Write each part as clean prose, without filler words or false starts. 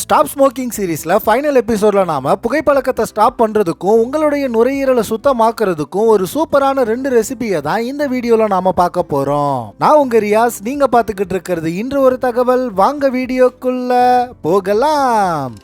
Stop smoking சீரீஸ்ல final எபிசோட்ல நாம புகைப்பழக்கத்தை ஸ்டாப் பண்றதுக்கும் உங்களுடைய நுரையீரலை சுத்தமாக்குறதுக்கும் ஒரு சூப்பரான 2 ரெசிபியை தான் இந்த வீடியோல நாம பார்க்க போறோம். நான் உங்க ரியாஸ், நீங்க பாத்துக்கிட்டு இருக்கிறது இன்று ஒரு தகவல். வாங்க வீடியோக்குள்ள போகலாம்.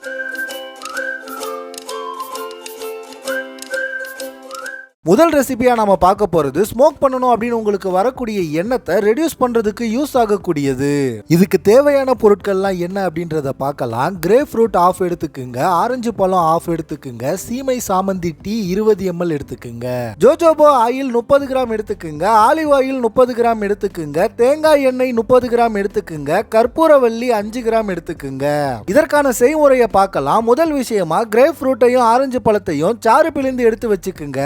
முதல் ரெசிபியா நாம பார்க்க போறது ஸ்மோக் பண்ணணும் அப்படின்னு உங்களுக்கு வரக்கூடிய எண்ணத்தை ரெடியூஸ் பண்றதுக்கு யூஸ் ஆகக்கூடியது. இதுக்கு தேவையான பொருட்கள்லாம் என்ன அப்படின்றத பார்க்கலாம். கிரேப் ஃப்ரூட் ஆஃப் எடுத்துக்குங்க, ஆரஞ்சு பழம் ஆஃப் எடுத்துக்குங்க, சீமை சாமந்தி டீ 20 ml எடுத்துக்குங்க, ஜோஜோபோ ஆயில் 30 கிராம் எடுத்துக்குங்க, ஆலிவ் ஆயில் 30 கிராம் எடுத்துக்குங்க, தேங்காய் எண்ணெய் 30 கிராம் எடுத்துக்குங்க, கற்பூரவள்ளி 5 கிராம் எடுத்துக்குங்க. இதற்கான செய்முறையை பார்க்கலாம். முதல் விஷயமா கிரேப் ஃப்ரூட்டையும் ஆரஞ்சு பழத்தையும் சாறு பிழிந்து எடுத்து வச்சுக்குங்க.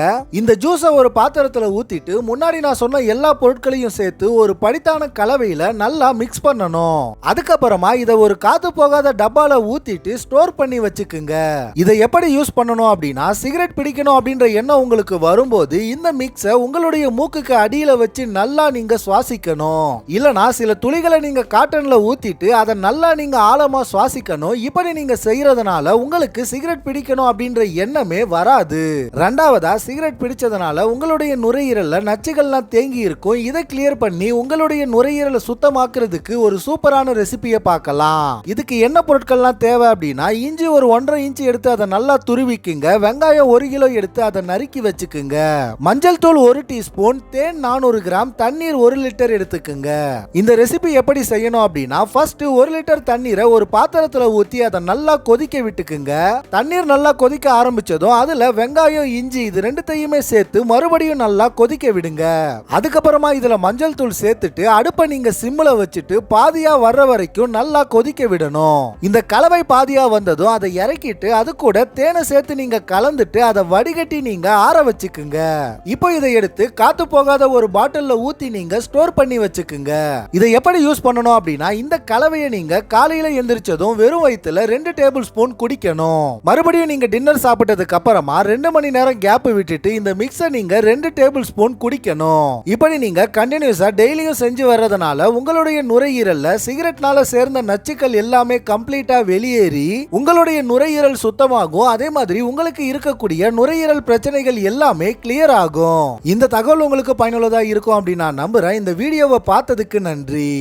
இந்த ஜூஸை ஒரு பாத்திரத்துல ஊத்திட்டு முன்னாடி நான் சொன்ன எல்லா பொருட்களையும் சேர்த்து ஒரு படித்தான கலவையில நல்லா மிக்ஸ் பண்ணணும். அதுக்கப்புறமா இதை ஒரு காத்து போகாத டப்பால ஊத்திட்டு ஸ்டோர் பண்ணி வச்சுக்குங்க. இதை எப்படி யூஸ் பண்ணணும் அப்படின்னா, சிகரெட் பிடிக்கணும் அப்படின்ற எண்ணம் உங்களுக்கு வரும்போது இந்த மிக்ஸை உங்களுடைய மூக்குக்கு அடியில வச்சு நல்லா நீங்க சுவாசிக்கணும். இல்லனா சில துளிகளை நீங்க காட்டன்ல ஊத்திட்டு அதை நல்லா நீங்க ஆழமா சுவாசிக்கணும். இப்படி நீங்க செய்யறதுனால உங்களுக்கு சிகரெட் பிடிக்கணும் அப்படின்ற எண்ணமே வராது. ரெண்டாவதா, சிகரெட் பிடிச்சதுனால உங்களுடைய நுரையீரல்ல நச்சுகள்லாம் தேங்கி இருக்கும். இதை கிளியர் பண்ணி உங்களுடைய நுரையீரலை சுத்தமாக்குறதுக்கு ஒரு சூப்பரான ரெசிபியை பார்க்கலாம். இதுக்கு என்ன பொருட்கள்லாம் தேவை அப்படின்னா, இஞ்சி ஒரு 1.5 இன்ச் எடுத்து அதை நல்லா துருவிக்குங்க, வெங்காயம் 1 கிலோ எடுத்து அதை நறுக்கி வச்சுக்குங்க, மஞ்சள் தூள் 1 டீஸ்பூன், தேன் 400 கிராம், தண்ணீர் 1 லிட்டர் எடுத்துக்குங்க. இந்த ரெசிபி எப்படி செய்யணும் அப்படின்னா, ஃபர்ஸ்ட் 1 லிட்டர் தண்ணீரை ஒரு பாத்திரத்துல ஊத்தி அதை நல்லா கொதிக்க விட்டுக்குங்க. தண்ணீர் நல்லா கொதிக்க ஆரம்பிச்சதும் அதுல வெங்காயம், இஞ்சி இது ரெண்டுத்தையுமே சேர்த்து மறுபடியும் நல்லா கொதிக்க விடுங்க. அதுக்கப்புறமா இதுல மஞ்சள் தூள் சேர்த்துட்டு அடுப்பை நீங்க சிம்ல வச்சுட்டு பாதியா வர்ற வரைக்கும் நல்லா கொதிக்க விடணும். இந்த கலவை பாதியா வந்ததும் அதை இறக்கிட்டு அது கூட தேனை சேர்த்து நீங்க கலந்துட்டு அதை வடிகட்டி நீங்க ஆற வச்சுக்குங்க. இப்போ இதை எடுத்து காத்து போகாத ஒரு பாட்டில்ல ஊத்தி நீங்க ஸ்டோர் பண்ணி வச்சுக்குங்க. இதை எப்படி யூஸ் பண்ணணும் அப்படின்னா, இந்த கலவையை நீங்க காலையில எந்திரிச்சதும் வெறும் வயித்துல 2 டேபிள் ஸ்பூன் குடிக்கணும். மறுபடியும் நீங்க டின்னர் சாப்பிட்டதுக்கு அப்புறமா 2 மணி நேரம் கேப் விட்டுட்டு இந்த மிக்ஸை நீங்க 2 டேபிள் ஸ்பூன் குடிக்கணும். இப்படி நீங்க கண்டினியூஸா டெய்லியும் செஞ்சு வர்றதுனால உங்களுடைய நுரையீரல்ல சிகரெட்னால சேர்ந்த நச்சுக்கள் எல்லாமே கம்ப்ளீட்டா வெளியேறி உங்களுடைய நுரையீரல் சுத்தமாகும். அதே மாதிரி உங்களுக்கு இருக்கக்கூடிய நுரையீரல் பிரச்சனைகள் எல்லாமே கிளியர் ஆகும். இந்த தகவல் உங்களுக்கு பயனுள்ளதா இருக்கும் அப்படின்னு நான் நம்புறேன். இந்த வீடியோவை பார்த்ததுக்கு நன்றி.